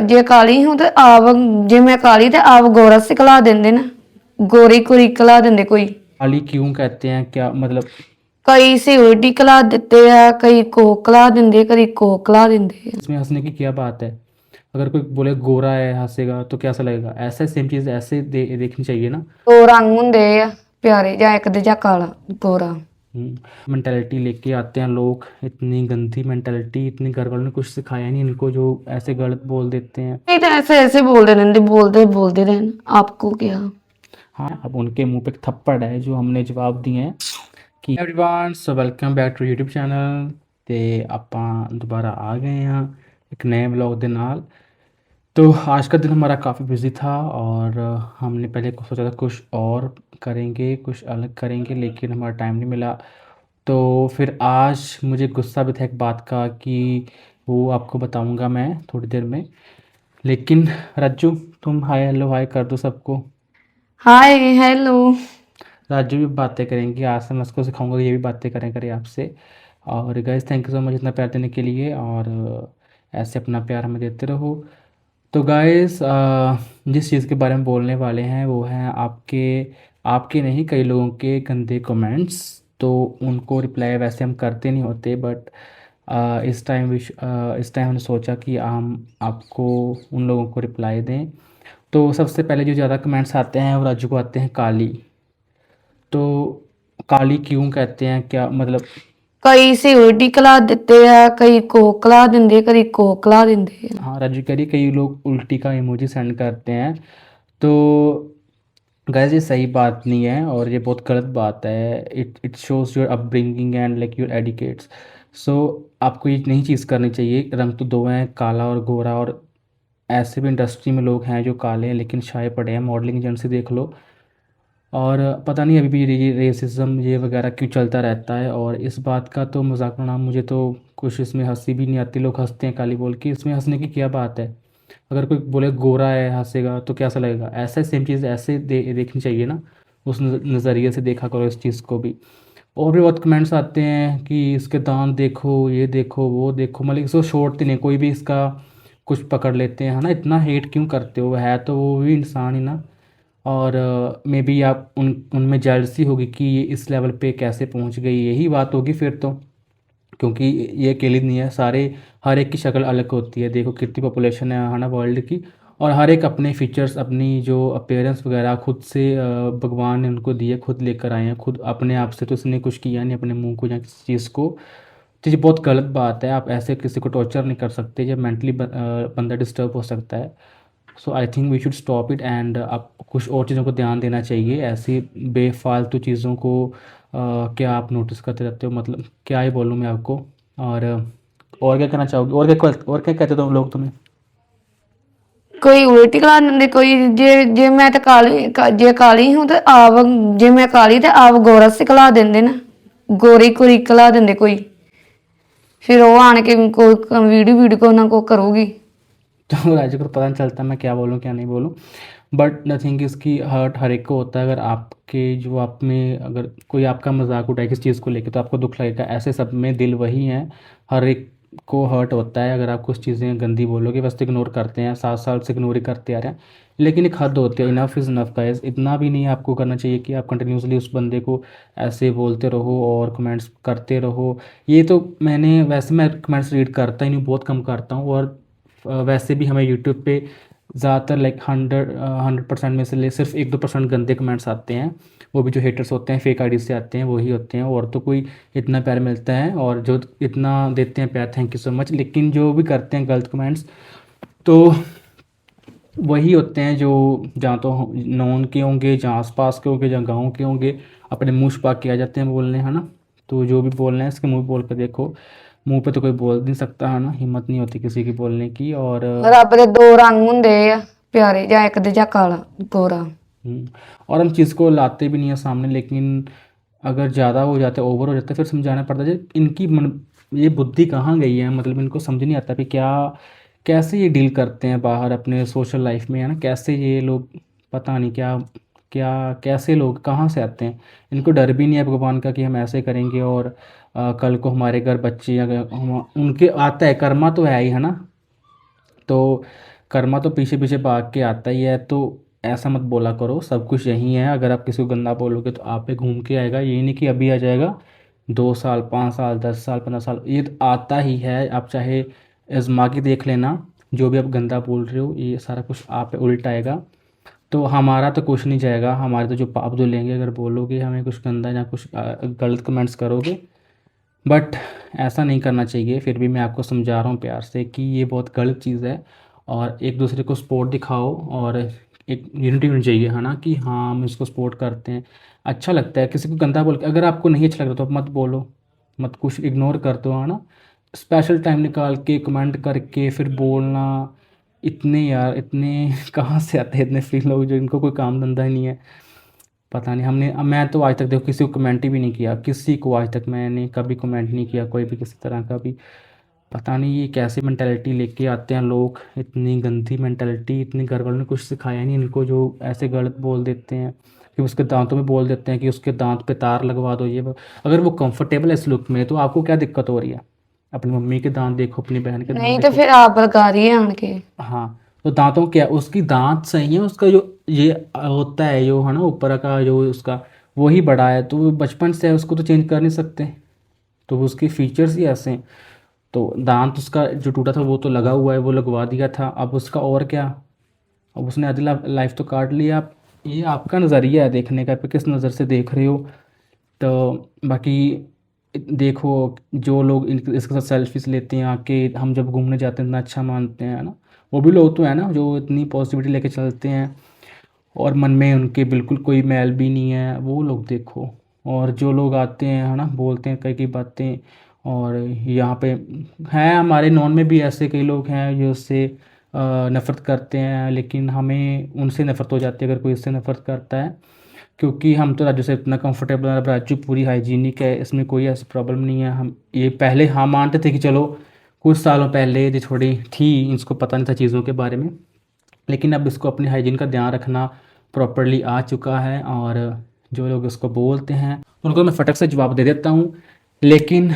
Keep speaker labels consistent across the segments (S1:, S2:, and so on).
S1: ਜੇ ਕਾਲੀ ਹੂੰ ਤੇ ਆਪ ਜੇ मैं काली ਤੇ ਆਪ ਗੋਰਾ ਸਿਖਲਾ ਦਿੰਦੇ ਨਾ ਗੋਰੀ ਕੁਰੀ ਕਲਾ ਦਿੰਦੇ ਕੋਈ
S2: काली क्यों कहते हैं, क्या मतलब?
S1: ਕਈ ਸਿਉਟੀ ਕਲਾ ਦਿੱਤੇ ਆ ਕਈ ਕੋਕਲਾ ਦਿੰਦੇ ਕਦੀ ਕੋਕਲਾ ਦਿੰਦੇ ਆ।
S2: इसमें हंसने की क्या बात है? अगर कोई बोले गोरा है हंसेगा तो कैसा लगेगा? ऐसा सेम चीज़ ऐसे देखनी चाहिए ना।
S1: ਦੋ ਰੰਗ ਹੁੰਦੇ ਆ ਪਿਆਰੇ ਜਾਂ ਇੱਕ ਤੇ ਜਾਂ ਕਾਲਾ ਗੋਰਾ।
S2: मेंटालिटी लेके आते हैं लोग, इतनी गंदी मेंटालिटी, इतनी घर वालों ने कुछ सिखाया नहीं इनको, जो ऐसे गलत बोल देते हैं।
S1: नहीं तो ऐसे ऐसे बोलते रहते बोलते बोलते रहना आपको क्या।
S2: हाँ, अब उनके मुंह पे एक थप्पड़ है जो हमने जवाब दिए हैं कि everyone so welcome back to YouTube channel. ਤੇ ਆਪਾਂ दोबारा आ गए हैं एक नए व्लॉग के नाल। तो आज का दिन हमारा काफ़ी बिजी था और हमने पहले सोचा था कुछ और करेंगे, कुछ अलग करेंगे, लेकिन हमारा टाइम नहीं मिला। तो फिर आज मुझे गुस्सा भी था एक बात का कि वो आपको बताऊंगा मैं थोड़ी देर में। लेकिन राजू, तुम हाय हेलो हाय कर दो सबको।
S1: Hi hello.
S2: राजू भी बातें करेंगे, आज से मैं उसको सिखाऊंगा ये भी बातें करें आपसे। और guys thank you so much इतना प्यार देने के लिए, और ऐसे अपना प्यार हमें देते रहो। तो गाइस जिस चीज़ के बारे में बोलने वाले हैं वो हैं आपके आपके नहीं कई लोगों के गंदे कमेंट्स। तो उनको रिप्लाई वैसे हम करते नहीं होते, बट इस टाइम हमने सोचा कि हम आपको उन लोगों को रिप्लाई दें। तो सबसे पहले जो ज़्यादा कमेंट्स आते हैं वो राजू को आते हैं काली। तो काली क्यों कहते हैं, क्या मतलब?
S1: कई सिउटी कला ਦਿੱਤੇ ਆ ਕਈ ਕੋਕਲਾ ਦਿੰਦੇ ਕਦੀ ਕੋਕਲਾ ਦਿੰਦੇ ਆ।
S2: हाँ, राजू कह रही कई लोग उल्टी का इमोजी सेंड करते हैं। तो गाइस ये सही बात नहीं है और ये बहुत गलत बात है। It shows your upbringing and like your etiquettes. So आपको ये नहीं चीज़ करनी चाहिए। रंग तो दो हैं, काला और गोरा, और ऐसे भी इंडस्ट्री में लोग हैं जो काले हैं लेकिन शाये पड़े हैं। मॉडलिंग एजेंसी देख लो, और पता नहीं अभी भी रेसिज्म ये वगैरह क्यों चलता रहता है। और इस बात का तो मजाक बनाना, मुझे तो कुछ इसमें हंसी भी नहीं आती। लोग हंसते हैं काली बोल के, इसमें हंसने की क्या बात है? अगर कोई बोले गोरा है हंसेगा तो कैसा लगेगा? ऐसा सेम चीज़ ऐसे देखनी चाहिए ना, उस नज़रिए से देखा करो इस चीज़ को भी। और भी बहुत कमेंट्स आते हैं कि इसके दांत देखो, ये देखो, वो देखो, मतलब इसको छोड़ते नहीं, कोई भी इसका कुछ पकड़ लेते हैं, है ना। इतना हेट क्यों करते हो? है तो वो भी इंसान ही ना। और मे बी आप उनमें जेलसी होगी कि ये इस लेवल पे कैसे पहुंच गई, यही बात होगी फिर तो। क्योंकि ये अकेली नहीं है, सारे हर एक की शक्ल अलग होती है। देखो कितनी पॉपुलेशन है ना वर्ल्ड की, और हर एक अपने फीचर्स, अपनी जो अपीयरेंस वगैरह खुद से भगवान ने उनको दिए, खुद लेकर आए हैं, खुद अपने आप से तो इसने कुछ किया नहीं अपने मुंह को या किसी चीज़ को। तो ये बहुत गलत बात है। आप ऐसे किसी को टॉर्चर नहीं कर सकते, जब मेंटली बंदा डिस्टर्ब हो सकता है। So I think we should stop it, and आप कुछ और चीज़ों को ध्यान देना चाहिए। ऐसी बेफालतू चीज़ों को क्या आप नोटिस करते रहते हो? मतलब क्या ही बोलूँ मैं आपको। और क्या कहना चाहोगे? और क्या कहते हो लोग तुम्हें?
S1: ਕੋਈ ਉਲਟੀ ਕਲਾ ਦਿੰਦੇ ਕੋਈ ਜੇ ਮੈਂ ਤੇ ਜੇ ਕਾਲੀ ਹੂੰ ਤੇ ਆਪ ਜੇ ਮੈਂ ਕਾਲੀ ਤੇ ਆਪ ਗੋਰਾ ਸਿਖਲਾ ਦਿੰਦੇ ਨਾ ਗੋਰੀ ਕੁਰੀ ਕਲਾ ਦਿੰਦੇ ਕੋਈ ਫਿਰ ਉਹ ਆਣ ਕੇ ਕੋਈ ਵੀਡੀਓ ਕੋ ਨਾ ਕੋ ਕਰੂਗੀ।
S2: तो राजू को पता नहीं चलता मैं क्या बोलूँ क्या नहीं बोलूँ। बट नथिंग इसकी हर्ट हर एक को होता है। अगर आपके जो आप में अगर कोई आपका मजाक उठाए किस चीज़ को लेकर तो आपको दुख लगेगा। ऐसे सब में दिल वही हैं, हर एक को हर्ट होता है। अगर आप कुछ चीज़ें गंदी बोलोगे, बस इग्नोर करते हैं, 7 साल से इग्नोर ही करते आ रहे हैं। लेकिन एक हद होती है, इनफ इज़ इनफ गाइस। इतना भी नहीं आपको करना चाहिए कि आप कंटिन्यूसली उस बंदे को ऐसे बोलते रहो और कमेंट्स करते रहो। ये तो मैंने वैसे मैं कमेंट्स रीड करता ही नहीं, बहुत कम करता हूँ। और वैसे भी हमें यूट्यूब पे ज़्यादातर लाइक 100% में से ले सिर्फ 1-2% गंदे कमेंट्स आते हैं। वो भी जो हेटर्स होते हैं फेक आईडी से आते हैं वही होते हैं, और तो कोई इतना प्यार मिलता है। और जो इतना देते हैं प्यार, थैंक यू सो मच। लेकिन जो भी करते हैं गलत कमेंट्स तो वही होते हैं जो जहाँ तो नॉन के होंगे, जहाँ आसपास के होंगे, जहाँ गाँव के होंगे, अपने मुँह छुपा के आ जाते हैं बोलने, है ना। तो जो भी बोल रहे हैं इसके मुँह बोल कर देखो, मुंह पे तो कोई बोल नहीं सकता, है ना। हिम्मत नहीं होती किसी की बोलने की। और
S1: ਰੱਬ ਦੇ ਦੋ ਰੰਗ ਹੁੰਦੇ ਆ ਪਿਆਰੇ ਜਾਂ ਇੱਕ ਤੇ ਜਾਂ ਕਾਲਾ ਗੋਰਾ।
S2: और हम चीज़ को लाते भी नहीं है सामने, लेकिन अगर ज़्यादा हो जाता है, ओवर हो जाता है, फिर समझाना पड़ता है। इनकी ये बुद्धि कहाँ गई है? मतलब इनको समझ नहीं आता कि क्या कैसे ये डील करते हैं बाहर अपने सोशल लाइफ में, है ना। कैसे ये लोग, पता नहीं क्या क्या कैसे लोग कहाँ से आते हैं। इनको डर भी नहीं है भगवान का कि हम ऐसे करेंगे और कल को हमारे घर बच्चे अगर उनके आता है, कर्मा तो है ही, है ना। तो कर्मा तो पीछे पीछे भाग के आता ही है। तो ऐसा मत बोला करो, सब कुछ यही है। अगर आप किसी को गंदा बोलोगे तो आप पे घूम के आएगा, यही नहीं कि अभी आ जाएगा। 2 साल, 5 साल, 10 साल, 15 साल, ये तो आता ही है। आप चाहे आजमा के देख लेना, जो भी आप गंदा बोल रहे हो ये सारा कुछ आप पे उल्टा आएगा। तो हमारा तो कुछ नहीं जाएगा, हमारे तो जो पाप जो लेंगे अगर बोलोगे हमें कुछ गंदा या कुछ गलत कमेंट्स करोगे। बट ऐसा नहीं करना चाहिए। फिर भी मैं आपको समझा रहा हूँ प्यार से कि ये बहुत गलत चीज़ है। और एक दूसरे को सपोर्ट दिखाओ, और एक यूनिटी होनी चाहिए, है ना, कि हाँ हम इसको सपोर्ट करते हैं। अच्छा लगता है किसी को गंदा बोल के, अगर आपको नहीं अच्छा लग रहा तो आप मत बोलो, मत कुछ इग्नोर कर दो, है ना। स्पेशल टाइम निकाल के कमेंट करके फिर बोलना, इतने यार इतने कहाँ से आते हैं इतने फ्री लोग जो इनको कोई काम धंधा ही नहीं है। पता नहीं, मैं तो आज तक देखो किसी को कमेंट ही भी नहीं किया, किसी को आज तक मैंने कभी कमेंट नहीं किया, कोई भी किसी तरह का भी। पता नहीं ये कैसी मेंटालिटी लेके आते हैं लोग, इतनी गंदी मेंटालिटी। इतनी घर वालों ने कुछ सिखाया नहीं इनको, जो ऐसे गलत बोल देते हैं कि उसके दांतों में बोल देते हैं कि उसके दांत पे तार लगवा दो, ये वो। अगर वो कंफर्टेबल है इस लुक में तो आपको क्या दिक्कत हो रही है? अपनी मम्मी के दांत देखो, अपनी बहन के दांत
S1: नहीं तो
S2: देखो।
S1: फिर आप लगा रही है आन के।
S2: हाँ, तो दांतों क्या, उसकी दांत सही है, उसका जो ये होता है जो है ना ऊपर का जो उसका, वही बड़ा है, तो वो बचपन से है, उसको तो चेंज कर नहीं सकते। तो वो उसके फीचर्स ही ऐसे हैं। तो दांत उसका जो टूटा था वो तो लगा हुआ है, वो लगवा दिया था, अब उसका और क्या। अब उसने आधी लाइफ तो काट लिया। आप, ये आपका नज़रिया है देखने का, आप किस नज़र से देख रहे हो। तो बाकी देखो, जो लोग इसके साथ सेल्फीज लेते हैं आके, हम जब घूमने जाते हैं इतना अच्छा मानते हैं, है ना, वो भी लोग तो है ना जो इतनी पॉजिटिविटी लेके चलते हैं और मन में उनके बिल्कुल कोई मैल भी नहीं है, वो लोग देखो। और जो लोग आते हैं है ना, बोलते हैं कई कई बातें, और यहाँ पे हैं हमारे नॉन में भी ऐसे कई लोग हैं जो उससे नफ़रत करते हैं, लेकिन हमें उनसे नफ़रत हो जाती है अगर कोई इससे नफ़रत करता है। क्योंकि हम तो राजू से इतना कंफर्टेबल है, राजू पूरी हाइजीनिक है, इसमें कोई ऐसी प्रॉब्लम नहीं है। हम ये पहले हाँ मानते थे कि चलो कुछ सालों पहले ये थोड़ी थी, इसको पता नहीं था चीज़ों के बारे में, लेकिन अब इसको अपनी हाइजीन का ध्यान रखना प्रॉपरली आ चुका है। और जो लोग इसको बोलते हैं उनको मैं फटक से जवाब दे देता हूँ। लेकिन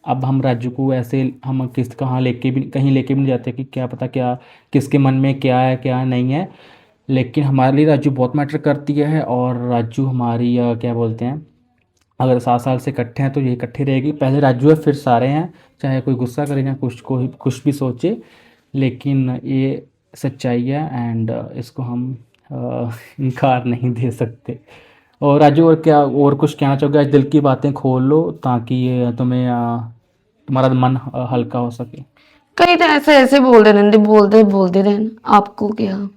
S2: अब हम राजू को ऐसे हम किस कहाँ लेके भी कहीं लेके भी नहीं जाते कि क्या पता क्या किसके मन में क्या है क्या नहीं है। लेकिन हमारे लिए राजू बहुत मैटर करती है, और राजू हमारी क्या बोलते हैं, अगर 7 साल से इकट्ठे हैं तो ये इकट्ठे रहेगी। पहले राजू है फिर सारे हैं, चाहे कोई गुस्सा करे या कुछ भी सोचे, लेकिन ये सच्चाई है। एंड इसको हम इनकार नहीं दे सकते। और राजू, और क्या और कुछ कहना चाहोगे? आज दिल की बातें खोल लो ताकि ये तुम्हें तुम्हारा मन हल्का हो सके।
S1: कई तो ऐसे ऐसे बोलते रहते, बोलते बोलते रहना, आपको क्या।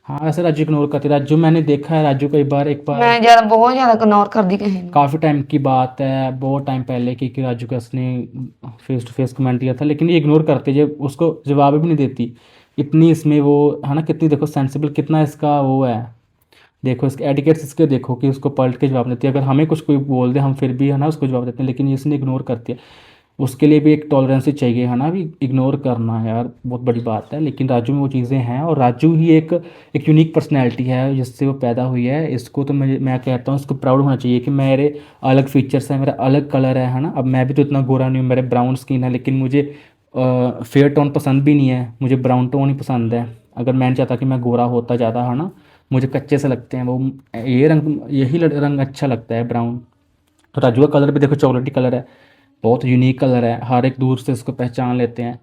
S2: हाँ, ऐसे राजू इग्नोर करते, राजू मैंने देखा है राजू कई बार, एक बार
S1: मैं ज्यादा बहुत ज्यादा इग्नोर कर दी कहीं।
S2: काफ़ी टाइम की बात है, बहुत टाइम पहले की, कि राजू का उसने फेस टू फेस कमेंट किया था, लेकिन ये इग्नोर करते, जब उसको जवाब भी नहीं देती। इतनी इसमें वो है ना, कितनी देखो सेंसिबल, कितना इसका वो है। देखो इसके एडिकेट्स इसके देखो कि उसको पलट के जवाब देती है। अगर हमें कुछ कोई बोल दे हम फिर भी है ना उसको जवाब देते हैं, लेकिन ये इसने इग्नोर करती है। उसके लिए भी एक टॉलरेंस चाहिए, है ना, भी इग्नोर करना यार बहुत बड़ी बात है। लेकिन राजू में वो चीज़ें हैं, और राजू ही एक यूनिक पर्सनैलिटी है जिससे वो पैदा हुई है। इसको तो मैं कहता हूँ इसको प्राउड होना चाहिए कि मेरे अलग फीचर्स हैं, मेरा अलग कलर है ना। अब मैं भी तो इतना गोरा नहीं हूँ, मेरे ब्राउन स्किन है, लेकिन मुझे फेयर टोन पसंद भी नहीं है, मुझे ब्राउन टोन ही पसंद है। अगर मैं नहीं चाहता कि मैं गोरा होता ज़्यादा, है ना, मुझे कच्चे से लगते हैं वो, ये रंग यही रंग अच्छा लगता है, ब्राउन। तो राजू का कलर भी देखो चॉकलेटी कलर है, बहुत यूनिक कलर है, हर एक दूर से इसको पहचान लेते हैं।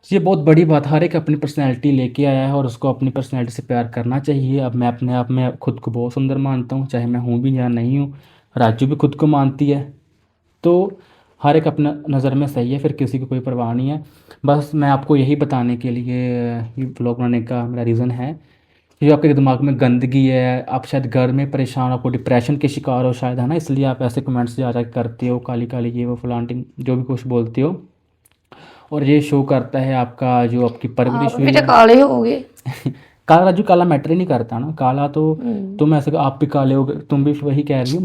S2: ये बहुत बड़ी बात, हर एक अपनी पर्सनैलिटी लेके आया है और उसको अपनी पर्सनैलिटी से प्यार करना चाहिए। अब मैं अपने आप में खुद को बहुत सुंदर मानता हूँ, चाहे मैं हूँ भी या नहीं हूँ। राजू भी खुद को मानती है। तो हर एक अपना नज़र में सही है, फिर किसी को कोई परवाह नहीं है। बस मैं आपको यही बताने के लिए ये ब्लॉग बनाने का मेरा रीज़न है कि जो आपके दिमाग में गंदगी है, आप शायद घर में परेशान, आपको डिप्रेशन के शिकार हो शायद, है ना, इसलिए आप ऐसे कमेंट्स ज़्यादा करते हो, काली काली ये वो फलांटिंग जो भी कुछ बोलते हो। और ये शो करता है आपका जो आपकी परवरिश
S1: आप
S2: हुई
S1: भी तो
S2: है।
S1: काले हो गए।
S2: काला राजू, काला मैटर ही नहीं करता ना, काला तो तुम ऐसे आप भी काले हो गए, तुम भी वही कह रही हो।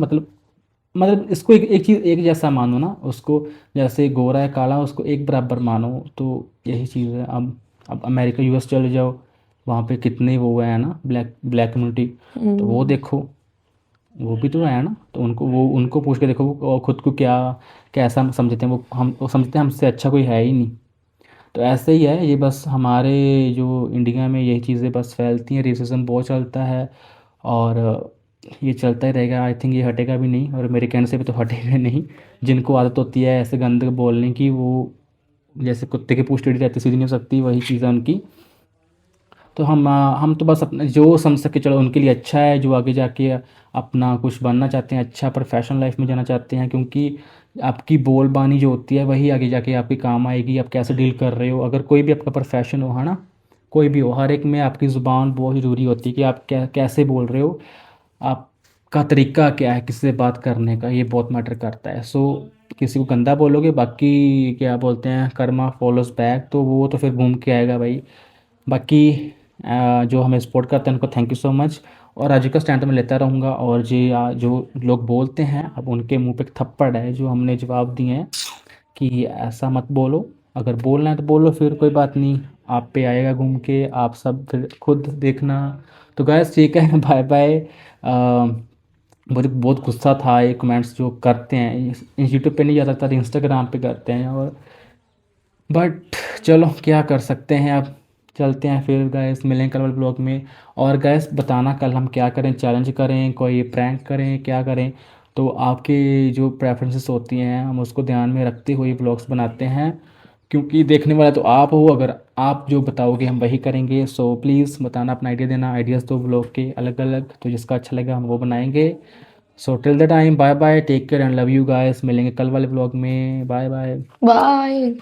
S2: मतलब इसको एक चीज़ एक जैसा मानो ना उसको, जैसे गोरा है काला उसको एक बराबर मानो, तो यही चीज़ है। अब अमेरिका यूएस चले जाओ, वहाँ पे कितने वो है ना ब्लैक ब्लैक कम्युनिटी, तो वो देखो, वो भी तो है ना, तो उनको पूछ के देखो वो खुद को क्या कैसा समझते हैं। वो समझते हैं हमसे अच्छा कोई है ही नहीं। तो ऐसे ही है ये, बस हमारे जो इंडिया में यही चीज़ें बस फैलती हैं, रेसिज्म बहुत चलता है। और ये चलता ही रहेगा, आई थिंक ये हटेगा भी नहीं, और मेरे कहने से भी तो हटेगा नहीं। जिनको आदत होती है ऐसे गंद बोलने की, वो जैसे कुत्ते की पूंछ टेढ़ी रहती सीधी नहीं हो सकती, वही चीज़ है उनकी। तो हम तो बस अपने जो समझ सके चलो उनके लिए अच्छा है, जो आगे जाके अपना कुछ बनना चाहते हैं, अच्छा प्रोफेशनल लाइफ में जाना चाहते हैं, क्योंकि आपकी बोलबानी जो होती है वही आगे जाके आपके काम आएगी। आप कैसे डील कर रहे हो, अगर कोई भी आपका प्रोफेशन हो, है ना, कोई भी हो, हर एक में आपकी ज़ुबान बहुत ज़रूरी होती है कि आप कैसे बोल रहे हो, आपका तरीका क्या है किसी से बात करने का, ये बहुत मैटर करता है। सो किसी को गंदा बोलोगे, बाकी क्या बोलते हैं, कर्मा फॉलोज बैक, तो वो तो फिर घूम के आएगा भाई। बाकी जो हमें सपोर्ट करते हैं उनको थैंक यू सो मच। और आज का स्टैंड तो मैं लेता रहूँगा, और जो लोग बोलते हैं अब उनके मुंह पे एक थप्पड़ है, जो हमने जवाब दिए हैं कि ऐसा मत बोलो, अगर बोलना है तो बोलो, फिर कोई बात नहीं, आप पे आएगा घूम के, आप सब फिर खुद देखना। तो गैस ठीक है, बाय बाय। मुझे बहुत गुस्सा था ये कमेंट्स जो करते हैं, यूट्यूब पे नहीं जाता था, इंस्टाग्राम पे करते हैं, और बट चलो क्या कर सकते हैं अब। चलते हैं फिर गैस, मिलेंगे कल वाले ब्लॉग में। और गैस बताना कल हम क्या करें, चैलेंज करें, कोई प्रैंक करें, क्या करें। तो आपके जो प्रेफरेंसेस होती हैं हम उसको ध्यान में रखते हुए ब्लॉग्स बनाते हैं, क्योंकि देखने वाला तो आप हो, अगर आप जो बताओगे हम वही करेंगे। सो प्लीज़ बताना, अपना आइडिया देना, आइडियाज़ दो ब्लॉग के अलग अलग, तो जिसका अच्छा लगा हम वो बनाएंगे। So till the time, bye bye, take care and love you guys, मिलेंगे कल वाले ब्लॉग में, बाय बाय।
S1: बाय।